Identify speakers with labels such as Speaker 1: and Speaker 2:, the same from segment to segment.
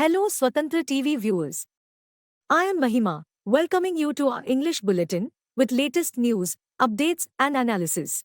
Speaker 1: Hello Swatantra TV viewers. I am Mahima, welcoming you to our English Bulletin with latest news, updates and analysis.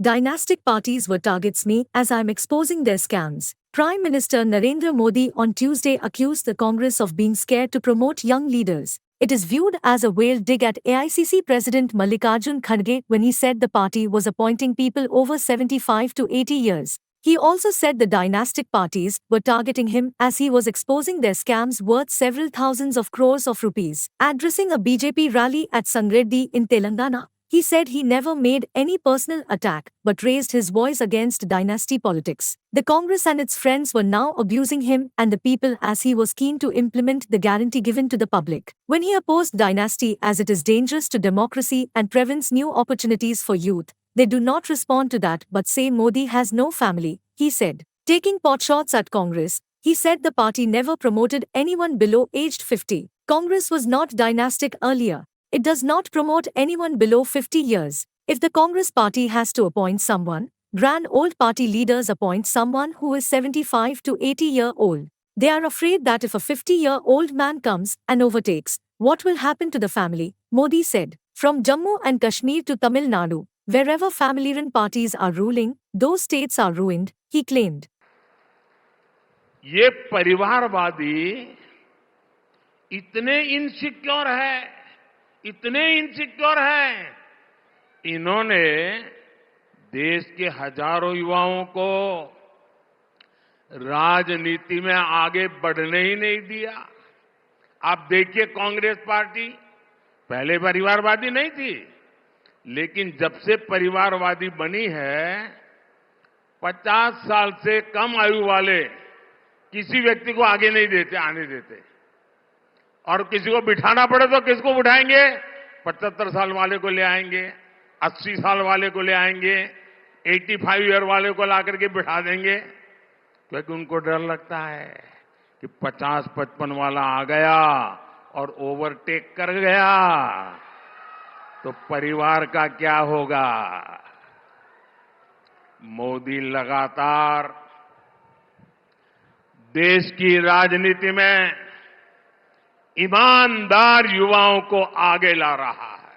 Speaker 1: Dynastic parties were targets me as I am exposing their scams. Prime Minister Narendra Modi on Tuesday accused the Congress of being scared to promote young leaders. It is viewed as a veiled dig at AICC President Mallikarjun Kharge when he said the party was appointing people over 75 to 80 years. He also said the dynastic parties were targeting him as he was exposing their scams worth several thousands of crores of rupees. Addressing a BJP rally at Sangareddy in Telangana, he said he never made any personal attack but raised his voice against dynasty politics. The Congress and its friends were now abusing him and the people as he was keen to implement the guarantee given to the public. When he opposed dynasty as it is dangerous to democracy and prevents new opportunities for youth, they do not respond to that but say Modi has no family, he said. Taking potshots at Congress, he said the party never promoted anyone below aged 50. Congress was not dynastic earlier. It does not promote anyone below 50 years. If the Congress party has to appoint someone, grand old party leaders appoint someone who is 75 to 80-year-old. They are afraid that if a 50-year-old man comes and overtakes, what will happen to the family, Modi said. From Jammu and Kashmir to Tamil Nadu, wherever family-run parties are ruling, those states are ruined, he claimed.
Speaker 2: ये परिवारवादी इतने insecure है, इन्होंने देश के हजारों युवाओं को राजनीति में आगे बढ़ने ही नहीं दिया। आप देखिए कांग्रेस पार्टी पहले परिवारवादी नहीं थी, लेकिन जब से परिवारवादी बनी है 50 साल से कम आयु वाले किसी व्यक्ति को आगे नहीं देते, आने देते। और किसी को बिठाना पड़े तो किसको बिठाएंगे? 75 साल वाले को ले आएंगे, 80 साल वाले को ले आएंगे, 85 ईयर वाले को ला करके बिठा देंगे, क्योंकि उनको डर लगता है कि 50-55 वाला आ गया और ओवरटेक कर गया तो परिवार का क्या होगा। मोदी लगातार देश की राजनीति में ईमानदार युवाओं को आगे ला रहा है।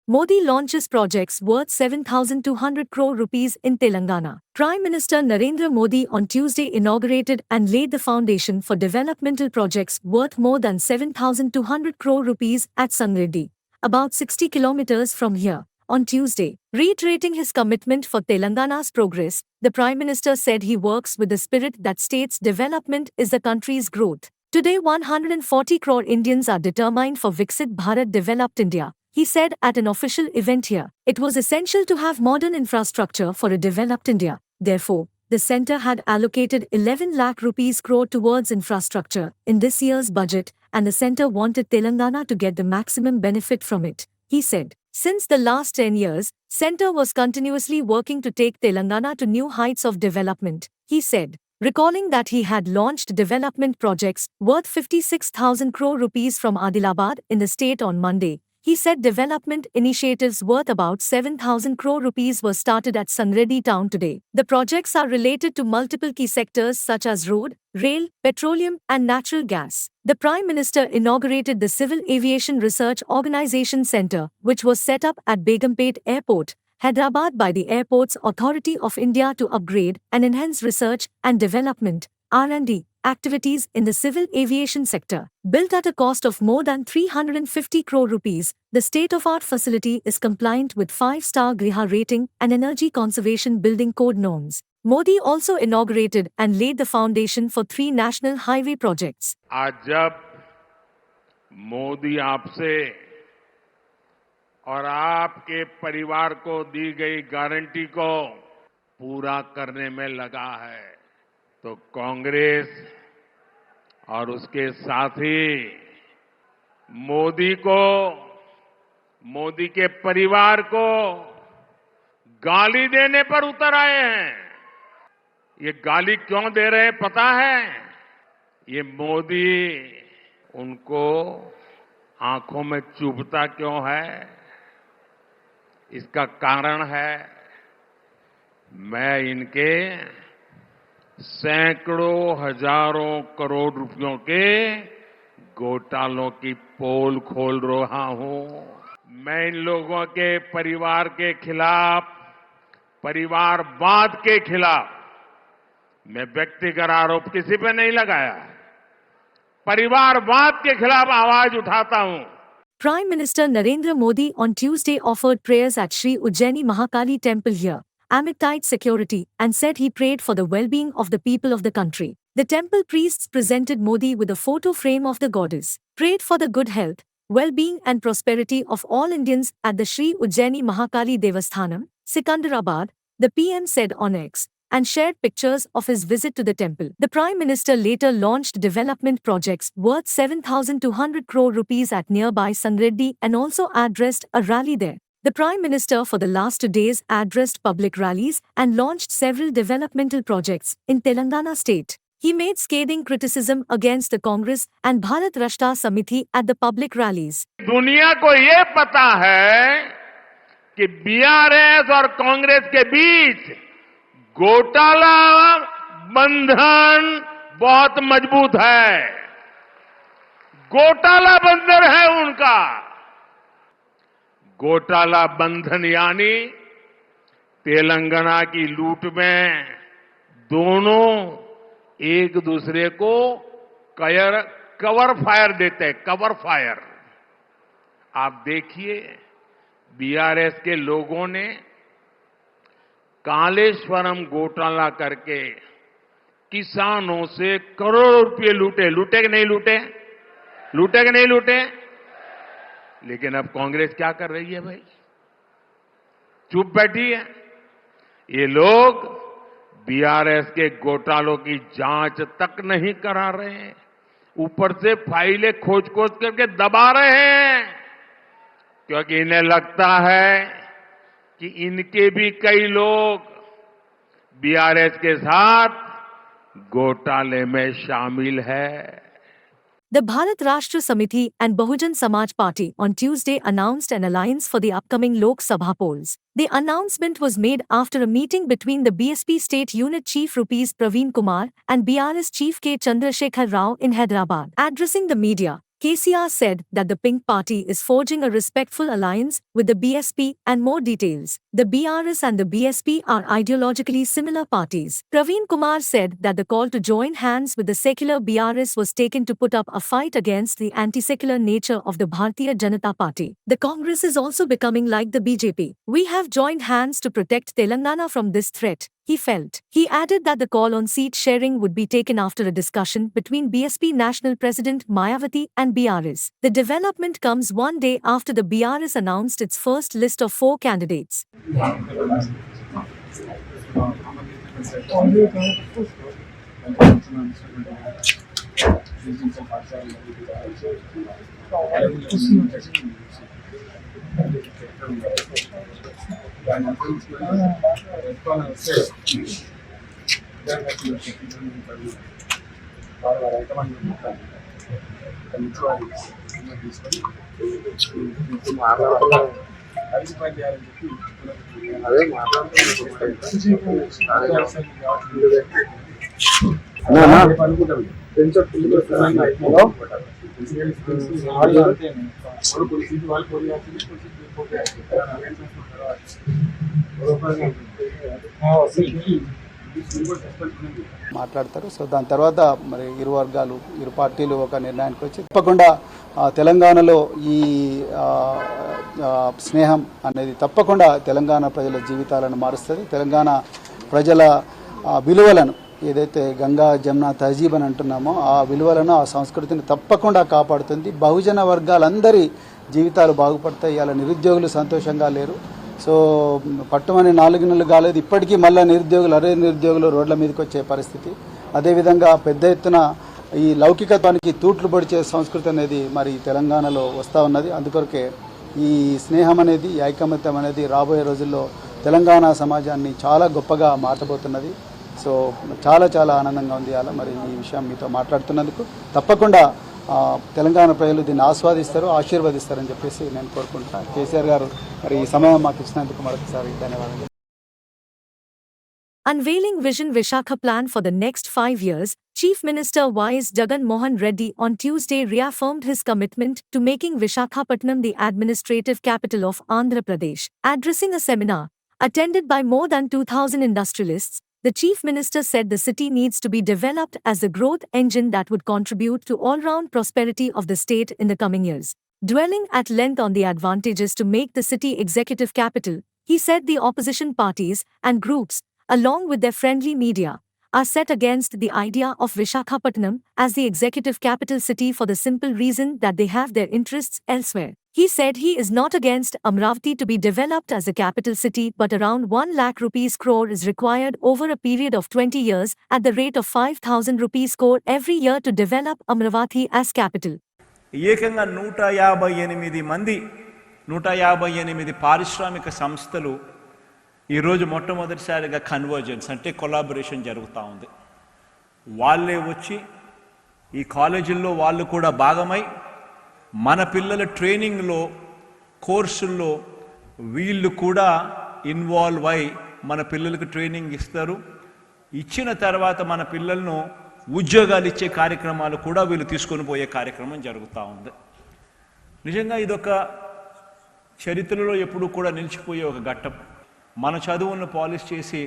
Speaker 1: Modi launches projects worth 7,200 crore rupees in Telangana. Prime Minister Narendra Modi on Tuesday inaugurated and laid the foundation for developmental projects worth more than 7,200 crore rupees at Sangareddy, about 60 kilometers from here. On Tuesday, reiterating his commitment for Telangana's progress, the Prime Minister said he works with the spirit that states development is the country's growth. Today 140 crore Indians are determined for Viksit Bharat Developed India, he said at an official event here. It was essential to have modern infrastructure for a developed India. Therefore, the centre had allocated 11 lakh rupees crore towards infrastructure in this year's budget and the centre wanted Telangana to get the maximum benefit from it, he said. Since the last 10 years, centre was continuously working to take Telangana to new heights of development, he said. Recalling that he had launched development projects worth 56,000 crore rupees from Adilabad in the state on Monday, he said development initiatives worth about 7,000 crore rupees were started at Sangareddy town today. The projects are related to multiple key sectors such as road, rail, petroleum and natural gas. The Prime Minister inaugurated the Civil Aviation Research Organisation Centre, which was set up at Begumpet Airport, Hyderabad by the Airports Authority of India to upgrade and enhance research and development (R&D) activities in the civil aviation sector. Built at a cost of more than 350 crore rupees, the state-of-art facility is compliant with 5-star Griha rating and energy conservation building code norms. Modi also inaugurated and laid the foundation for 3 national highway projects.
Speaker 2: आज जब मोदी आपसे और आपके परिवार को दी गई guarantee को पूरा करने में लगा है, तो कांग्रेस और उसके साथी मोदी को, मोदी के परिवार को गाली देने पर उतर आए हैं। ये गाली क्यों दे रहे हैं पता है? ये मोदी उनको आंखों में चुभता क्यों है? इसका कारण है मैं इनके सैकड़ों हजारों करोड़ रुपयों के घोटालों की पोल खोल रहा हूं। मैं इन लोगों के परिवार के खिलाफ, परिवारवाद के खिलाफ मैं व्यक्तिगत आरोप किसी पे नहीं लगाया, परिवारवाद के खिलाफ आवाज उठाता हूं।
Speaker 1: Prime Minister Narendra Modi on Tuesday offered prayers at Sri Ujjaini Mahakali temple here, amid tight security, and said he prayed for the well-being of the people of the country. The temple priests presented Modi with a photo frame of the goddess, prayed for the good health, well-being and prosperity of all Indians at the Sri Ujjaini Mahakali Devasthanam, Sikandarabad, the PM said on X, and shared pictures of his visit to the temple. The Prime Minister later launched development projects worth 7,200 crore rupees at nearby Sangreddy and also addressed a rally there. The Prime Minister for the last 2 days addressed public rallies and launched several developmental projects in Telangana state. He made scathing criticism against the Congress and Bharat Rashtra Samiti at the public rallies.
Speaker 2: दुनिया को ये पता है कि BRS और कांग्रेस के बीच घोटाला बंधन बहुत मजबूत है, घोटाला बंधन है उनका। घोटाला बंधन यानी तेलंगाना की लूट में दोनों एक दूसरे को कवर फायर देते हैं, कवर फायर। आप देखिए, बीआरएस के लोगों ने कालेश्वरम घोटाला करके किसानों से करोड़ों रुपए लूटे। लूटे कि नहीं लूटे? लूटे कि नहीं लूटे? लेकिन अब कांग्रेस क्या कर रही है भाई? चुप बैठी है। ये लोग बीआरएस के घोटालों की जांच तक नहीं करा रहे हैं, ऊपर से फाइलें खोज खोज करके दबा रहे हैं, क्योंकि इन्हें लगता है कि इनके भी कई लोग बीआरएस के साथ घोटाले में शामिल है।
Speaker 1: The Bharat Rashtra Samiti and Bahujan Samaj Party on Tuesday announced an alliance for the upcoming Lok Sabha polls. The announcement was made after a meeting between the BSP State Unit Chief Rupees Praveen Kumar and BRS Chief K. Chandrasekhar Rao in Hyderabad. Addressing the media, KCR said that the Pink Party is forging a respectful alliance with the BSP and more details. The BRS and the BSP are ideologically similar parties. Praveen Kumar said that the call to join hands with the secular BRS was taken to put up a fight against the anti-secular nature of the Bharatiya Janata Party. The Congress is also becoming like the BJP. We have joined hands to protect Telangana from this threat, he felt. He added that the call on seat sharing would be taken after a discussion between BSP National President Mayawati and BRS. The development comes one day after the BRS announced its first list of 4 candidates.
Speaker 3: మాట్లాడతారు. So దాని తర్వాత మరి ఇరు వర్గాలు, ఇరు పార్టీలు ఒక నిర్ణయానికి వచ్చి తప్పకుండా తెలంగాణలో ఈ స్నేహం అనేది తప్పకుండా తెలంగాణ ప్రజల జీవితాలను మారుస్తుంది. తెలంగాణ ప్రజల విలువలను, ఏదైతే గంగా జమున తహజీబ్ అని అంటున్నామో ఆ విలువలను, ఆ సంస్కృతిని తప్పకుండా కాపాడుతుంది. బహుజన వర్గాలందరి జీవితాలు బాగుపడతాయి. ఇలా నిరుద్యోగులు సంతోషంగా లేరు. సో పట్టుమని 4 నెలలు కాలేదు, ఇప్పటికీ మళ్ళీ నిరుద్యోగులు రోడ్ల మీదకి వచ్చే పరిస్థితి. అదేవిధంగా పెద్ద ఎత్తున ఈ లౌకికత్వానికి తూట్లు పొడిచే సంస్కృతి అనేది మరి తెలంగాణలో వస్తూ ఉన్నది. అందుకొరకే ఈ స్నేహం అనేది, ఈ ఐకమత్యం అనేది రాబోయే రోజుల్లో తెలంగాణ సమాజాన్ని చాలా గొప్పగా మార్చబోతున్నది. సో చాలా చాలా ఆనందంగా ఉంది అలా మరి ఈ విషయం మీతో మాట్లాడుతున్నందుకు. తప్పకుండా తెలంగాణ ప్రజలు దీన్ని ఆస్వాదిస్తారు, ఆశీర్వదిస్తారని చెప్పేసి నేను కోరుకుంటున్నాను. కేసీఆర్ గారు మరి ఈ సమయం మాకు ఇచ్చినందుకు మరొకసారి ధన్యవాదాలు.
Speaker 1: Unveiling Vision Vishakha plan for the next 5 years, Chief Minister Y.S. Jagan Mohan Reddy on Tuesday reaffirmed his commitment to making Visakhapatnam the administrative capital of Andhra Pradesh. Addressing a seminar attended by more than 2,000 industrialists, the Chief Minister said the city needs to be developed as a growth engine that would contribute to all-round prosperity of the state in the coming years. Dwelling at length on the advantages to make the city executive capital, he said the opposition parties and groups, along with their friendly media, are set against the idea of Visakhapatnam as the executive capital city for the simple reason that they have their interests elsewhere. He said he is not against Amravati to be developed as a capital city, but around 1 lakh rupees crore is required over a period of 20 years at the rate of 5,000 rupees crore every year to develop Amravati as capital.
Speaker 4: ఏకంగా 158 మంది 158 పారిశ్రామిక సంస్థలు ఈరోజు మొట్టమొదటిసారిగా convergence అంటే collaboration జరుగుతూ ఉంది. వాళ్ళే వచ్చి ఈ కాలేజీల్లో వాళ్ళు కూడా భాగమై మన పిల్లల ట్రైనింగ్లో కోర్సుల్లో వీళ్ళు కూడా ఇన్వాల్వ్ అయి మన పిల్లలకు ట్రైనింగ్ ఇస్తారు. ఇచ్చిన తర్వాత మన పిల్లలను ఉద్యోగాలు ఇచ్చే కార్యక్రమాలు కూడా వీళ్ళు తీసుకొని పోయే కార్యక్రమం జరుగుతూ ఉంది. నిజంగా ఇదొక చరిత్రలో ఎప్పుడూ కూడా నిలిచిపోయే ఒక ఘట్టం. మన చదువులను పాలిష్ చేసి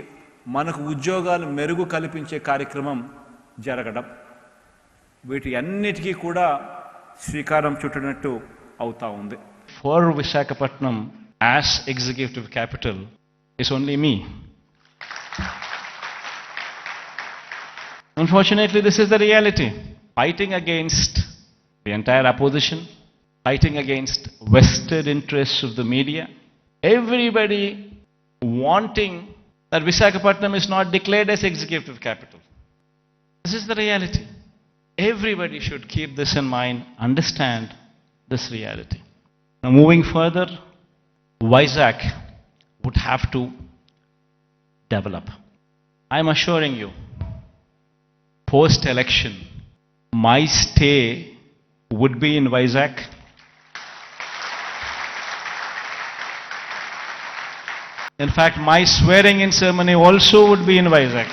Speaker 4: మనకు ఉద్యోగాలు మెరుగు కల్పించే కార్యక్రమం జరగడం, వీటి అన్నిటికీ కూడా శ్రీకారం చుట్టినట్టు అవుతా ఉంది.
Speaker 5: For Visakhapatnam as executive capital is only me. Unfortunately, this is the reality. Fighting against the entire opposition, fighting against vested interests of the media, everybody wanting that Visakhapatnam is not declared as executive capital. This is the reality. Everybody should keep this in mind, understand this reality. Now moving further, Vizag would have to develop. I am assuring you, post-election, my stay would be in Vizag. In fact, my swearing-in ceremony also would be in Vizag.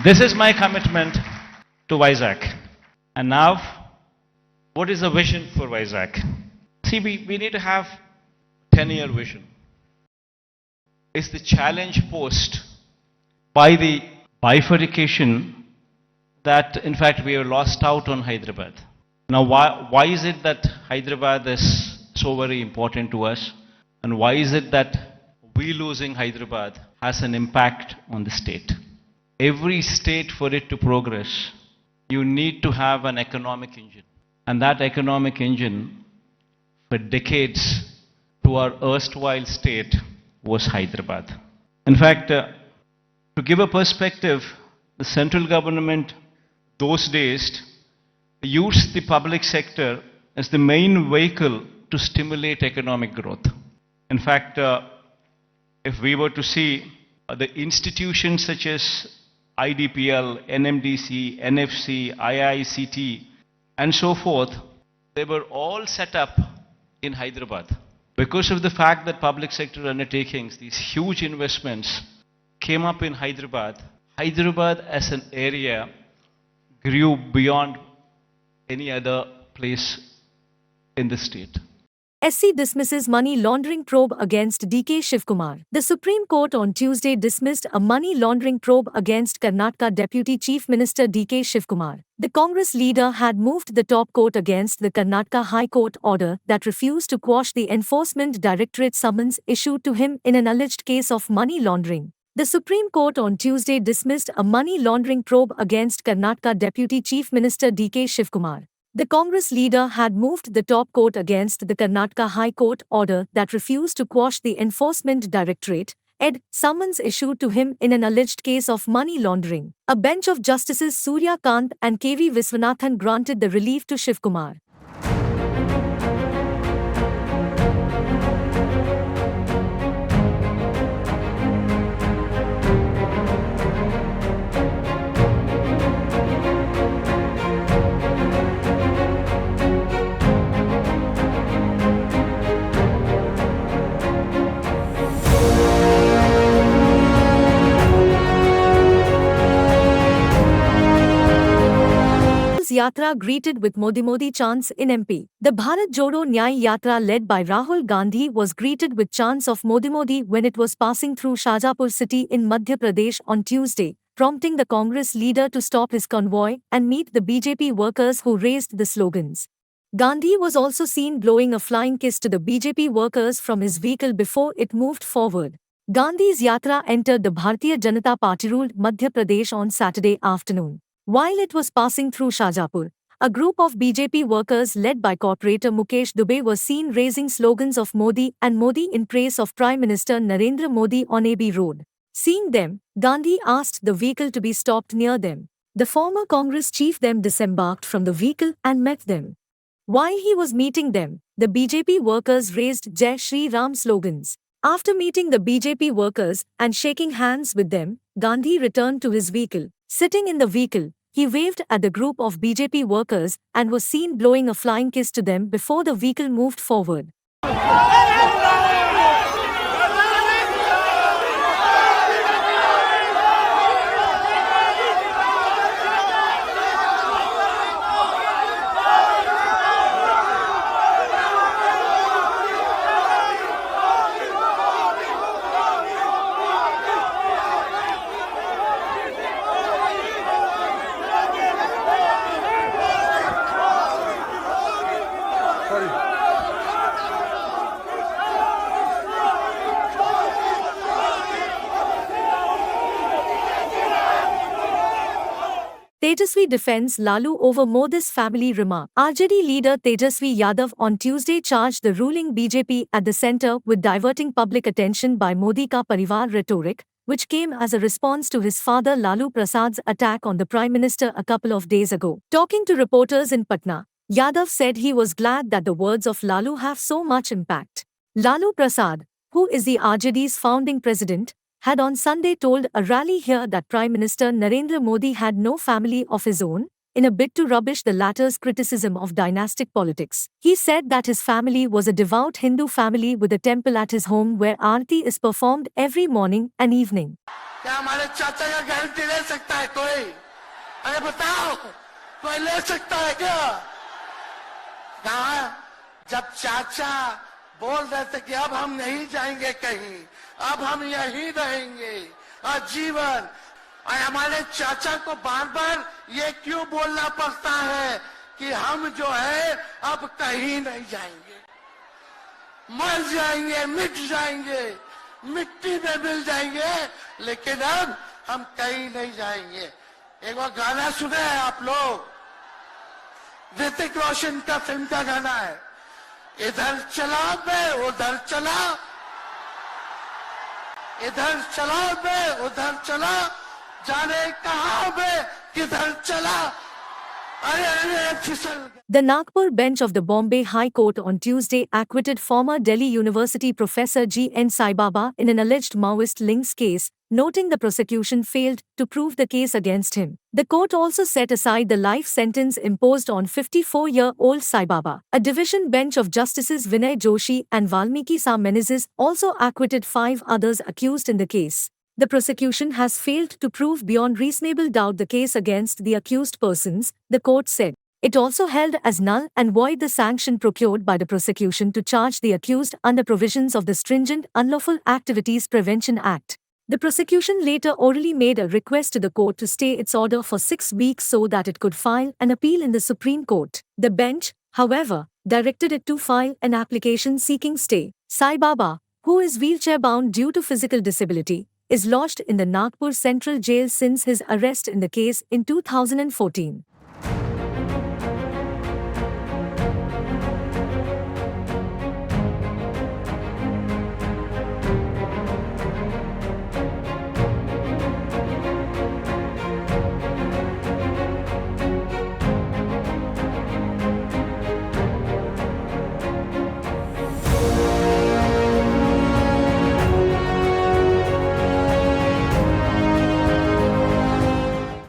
Speaker 5: This is my commitment to Vizag. And now, what is the vision for Vizag? See, we need to have 10-year vision. It's the challenge posed by the bifurcation that, in fact, we have lost out on Hyderabad. Now, why is it that Hyderabad is so very important to us, and why is it that we losing Hyderabad has an impact on the state? Every state, for it to progress, you need to have an economic engine, and that economic engine for decades to our erstwhile state was Hyderabad. In fact, to give a perspective, the central government those days used the public sector as the main vehicle to stimulate economic growth. In fact, if we were to see the institutions such as IDPL, NMDC, NFC, IICT, and so forth, they were all set up in Hyderabad. Because of the fact that public sector undertakings, these huge investments came up in Hyderabad, Hyderabad as an area grew beyond any other place in the state.
Speaker 1: SC dismisses money laundering probe against DK Shivkumar. The Supreme Court on Tuesday dismissed a money laundering probe against Karnataka Deputy Chief Minister DK Shivkumar. The Congress leader had moved the top court against the Karnataka High Court order that refused to quash the Enforcement Directorate summons issued to him in an alleged case of money laundering. The Supreme Court on Tuesday dismissed a money laundering probe against Karnataka Deputy Chief Minister DK Shivkumar. The Congress leader had moved the top court against the Karnataka High Court order that refused to quash the Enforcement Directorate (ED) summons issued to him in an alleged case of money laundering. A bench of Justices Surya Kant and KV Viswanathan granted the relief to Shivkumar. Yatra greeted with Modi Modi chants in MP. The Bharat Jodo Nyay Yatra led by Rahul Gandhi was greeted with chants of Modi Modi when it was passing through Shajapur city in Madhya Pradesh on Tuesday, prompting the Congress leader to stop his convoy and meet the BJP workers who raised the slogans. Gandhi was also seen blowing a flying kiss to the BJP workers from his vehicle before it moved forward. Gandhi's Yatra entered the Bharatiya Janata Party-ruled Madhya Pradesh on Saturday afternoon. While it was passing through Shajapur, a group of BJP workers led by corporator Mukesh Dubey was seen raising slogans of Modi and Modi in praise of Prime Minister Narendra Modi on AB Road. Seeing them, Gandhi asked the vehicle to be stopped near them. The former Congress chief then disembarked from the vehicle and met them. While he was meeting them, the BJP workers raised Jai Shri Ram slogans. After meeting the BJP workers and shaking hands with them, Gandhi returned to his vehicle. Sitting in the vehicle, he waved at the group of BJP workers and was seen blowing a flying kiss to them before the vehicle moved forward. Tejasvi defends Lalu over Modi's family remark. RJD leader Tejasvi Yadav on Tuesday charged the ruling BJP at the centre with diverting public attention by Modi ka Parivar rhetoric, which came as a response to his father Lalu Prasad's attack on the Prime Minister a couple of days ago. Talking to reporters in Patna, Yadav said he was glad that the words of Lalu have so much impact. Lalu Prasad, who is the RJD's founding president, had on Sunday told a rally here that Prime Minister Narendra Modi had no family of his own, in a bid to rubbish the latter's criticism of dynastic politics. He said that his family was a devout Hindu family with a temple at his home where Aarti is performed every morning and evening.
Speaker 6: क्या हमारे चाचा का guarantee ले सकता है कोई? अरे बताओ, कोई ले सकता है क्या? कहा जब चाचा बोल रहे थे कि अब हम नहीं जाएंगे कहीं, अब हम यहीं रहेंगे आजीवन, और हमारे चाचा को बार बार ये क्यों बोलना पड़ता है कि हम जो है अब कहीं नहीं जाएंगे, मर जाएंगे, मिट जाएंगे, मिट्टी में मिल जाएंगे, लेकिन अब हम कहीं नहीं जाएंगे। एक बार गाना सुने हैं आप लोग, ऋतिक रोशन का फिल्म का गाना है, इधर चला मैं उधर चला, इधर चला मैं उधर चला, जाने कहां मैं किधर चला, अरे अरे फिसल गया।
Speaker 1: The Nagpur bench of the Bombay High Court on Tuesday acquitted former Delhi University professor G. N. Saibaba in an alleged Maoist links case, noting the prosecution failed to prove the case against him. The court also set aside the life sentence imposed on 54-year-old Saibaba. A division bench of Justices Vinay Joshi and Valmiki Sa Menezes also acquitted 5 others accused in the case. The prosecution has failed to prove beyond reasonable doubt the case against the accused persons, the court said. It also held as null and void the sanction procured by the prosecution to charge the accused under provisions of the stringent Unlawful Activities Prevention Act. The prosecution later orally made a request to the court to stay its order for 6 weeks so that it could file an appeal in the Supreme Court. The bench, however, directed it to file an application seeking stay. Saibaba, who is wheelchair-bound due to physical disability, is lodged in the Nagpur Central Jail since his arrest in the case in 2014.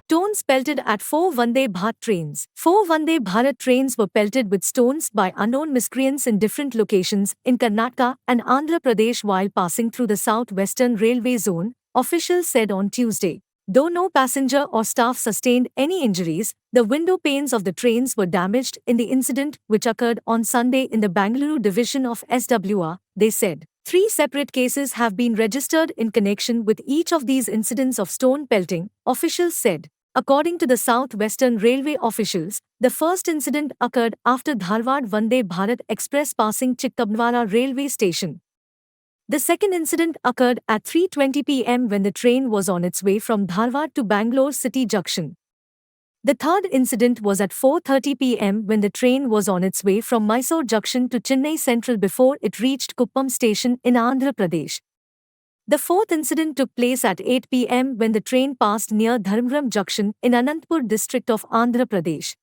Speaker 1: Stones pelted at 4 Vande Bharat trains. 4 Vande Bharat trains were pelted with stones by unknown miscreants in different locations in Karnataka and Andhra Pradesh while passing through the South Western Railway Zone, officials said on Tuesday. Though no passenger or staff sustained any injuries, the window panes of the trains were damaged in the incident which occurred on Sunday in the Bangalore division of SWR, they said. 3 separate cases have been registered in connection with each of these incidents of stone pelting, officials said. According to the South Western Railway officials, the first incident occurred after Dharwad Vande Bharat Express passing Chikkabnwala railway station. The second incident occurred at 3:20 p.m. when the train was on its way from Dharwad to Bangalore City Junction. The third incident was at 4:30 p.m. when the train was on its way from Mysore Junction to Chennai Central before it reached Kuppam station in Andhra Pradesh. The fourth incident took place at 8 p.m. when the train passed near Dharmram Junction in Anantapur district of Andhra Pradesh.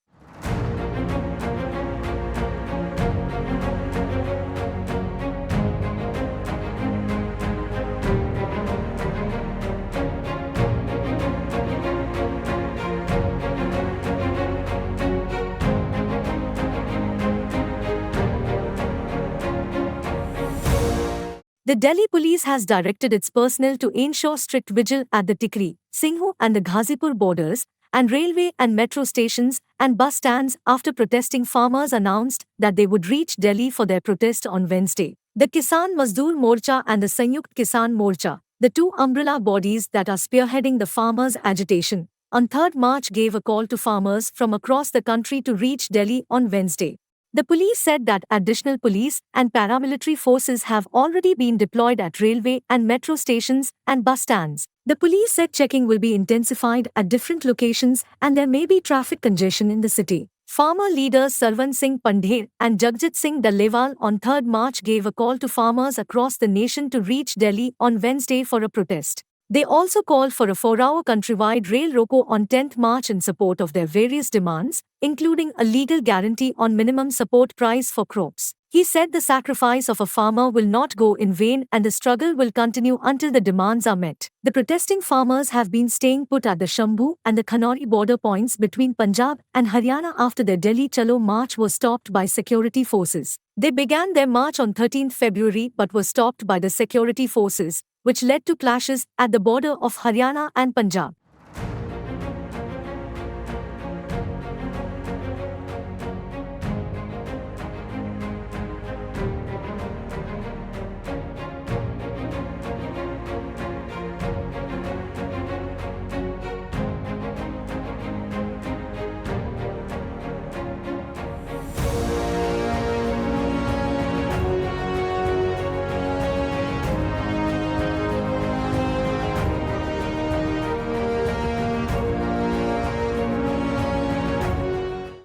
Speaker 1: The Delhi police has directed its personnel to ensure strict vigil at the Tikri, Singhu and the Ghazipur borders, and railway and metro stations and bus stands after protesting farmers announced that they would reach Delhi for their protest on Wednesday. The Kisan Mazdoor Morcha and the Sanyukt Kisan Morcha, the two umbrella bodies that are spearheading the farmers' agitation, on 3rd March gave a call to farmers from across the country to reach Delhi on Wednesday. The police said that additional police and paramilitary forces have already been deployed at railway and metro stations and bus stands. The police said checking will be intensified at different locations and there may be traffic congestion in the city. Farmer leaders Sarwan Singh Pandher and Jagjit Singh Dallewal on 3rd March gave a call to farmers across the nation to reach Delhi on Wednesday for a protest. They also called for a 4-hour countrywide rail roko on 10th March in support of their various demands, including a legal guarantee on minimum support price for crops. He said the sacrifice of a farmer will not go in vain and the struggle will continue until the demands are met. The protesting farmers have been staying put at the Shambhu and the Khanori border points between Punjab and Haryana after their Delhi Chalo march was stopped by security forces. They began their march on 13th February but were stopped by the security forces, which led to clashes at the border of Haryana and Punjab.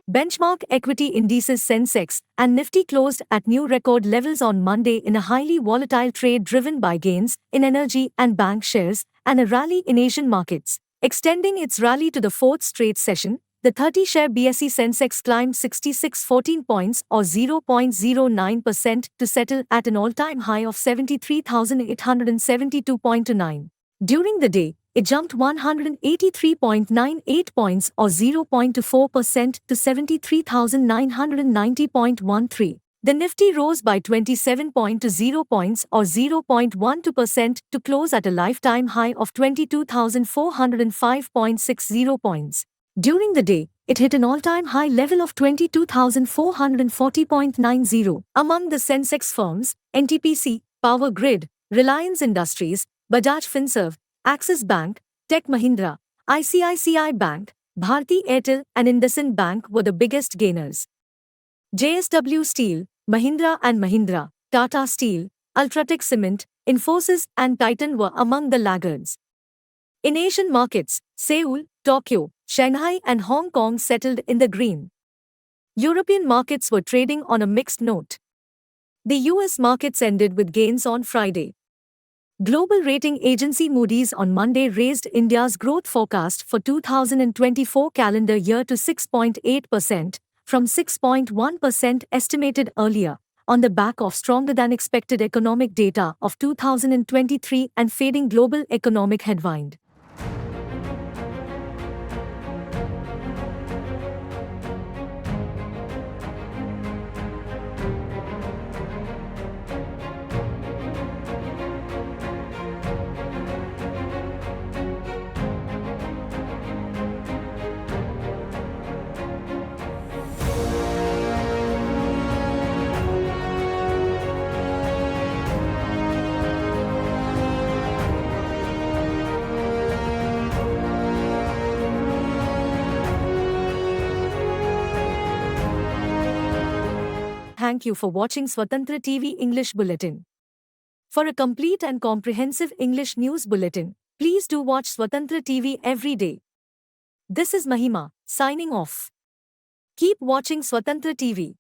Speaker 1: Benchmark equity indices Sensex and Nifty closed at new record levels on Monday in a highly volatile trade driven by gains in energy and bank shares and a rally in Asian markets. Extending its rally to the fourth straight session, the 30-share BSE Sensex climbed 66.14 points or 0.09% to settle at an all-time high of 73,872.29. During the day, it jumped 183.98 points or 0.24% to 73,990.13. The Nifty rose by 27.20 points or 0.12% to close at a lifetime high of 22,405.60 points. During the day, it hit an all-time high level of 22,440.90. Among the Sensex firms, NTPC, Power Grid, Reliance Industries, Bajaj Finserv, Axis Bank, Tech Mahindra, ICICI Bank, Bharti Airtel and IndusInd Bank were the biggest gainers. JSW Steel, Mahindra and Mahindra, Tata Steel, Ultratech Cement, Infosys and Titan were among the laggards. In Asian markets, Seoul, Tokyo, Shanghai and Hong Kong settled in the green. European markets were trading on a mixed note. The US markets ended with gains on Friday. Global rating agency Moody's on Monday raised India's growth forecast for 2024 calendar year to 6.8% from 6.1% estimated earlier, on the back of stronger-than-expected economic data of 2023 and fading global economic headwind. thank you for watching Swatantra TV English Bulletin. For a complete and comprehensive English news bulletin, please do watch Swatantra TV every day. This is Mahima, signing off. Keep watching Swatantra TV.